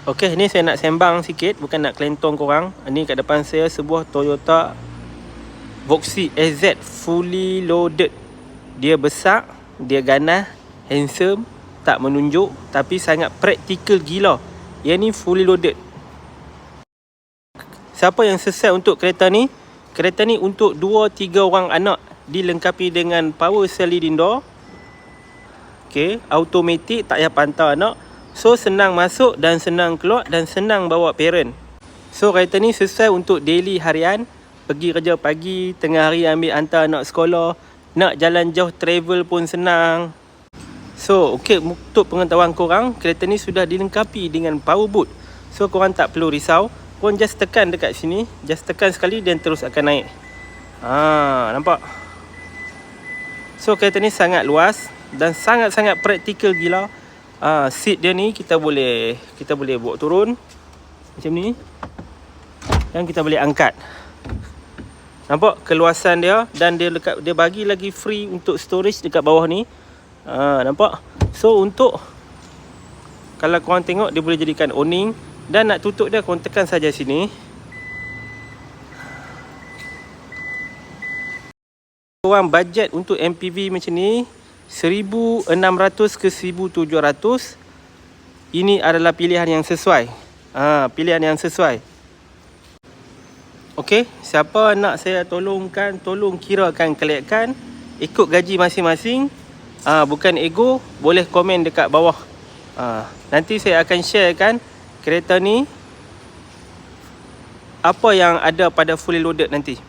Okey, ni saya nak sembang sikit, bukan nak kelentong korang. Ni kat depan saya sebuah Toyota Voxy SZ fully loaded. Dia besar, dia ganas, handsome, tak menunjuk, tapi sangat praktikal gila. Yang ni fully loaded. Siapa yang selesai untuk kereta ni? Kereta ni untuk 2-3 orang anak, dilengkapi dengan power sliding door. Okey, automatic, tak payah pantau anak. So senang masuk dan senang keluar dan senang bawa parent. So kereta ni sesuai untuk daily harian, pergi kerja pagi, tengah hari ambil hantar anak sekolah, nak jalan jauh travel pun senang. So okey, untuk pengetahuan korang, kereta ni sudah dilengkapi dengan power boot. So korang tak perlu risau, korang just tekan dekat sini, just tekan sekali dan terus akan naik. Nampak? So kereta ni sangat luas dan sangat-sangat praktikal gila. Seat dia ni kita boleh bawa turun macam ni, dan kita boleh angkat. Nampak keluasan dia, dan dia bagi lagi free untuk storage dekat bawah ni. Nampak? So untuk kalau korang tengok, dia boleh jadikan awning, dan nak tutup dia korang tekan saja sini. Korang budget untuk MPV macam ni 1,600 ke 1,700, ini adalah pilihan yang sesuai. Pilihan yang sesuai. Okey, siapa nak saya tolongkan, tolong kirakan kelayakan, ikut gaji masing-masing. Bukan ego, boleh komen dekat bawah. Nanti saya akan sharekan kereta ni, apa yang ada pada fully loaded nanti.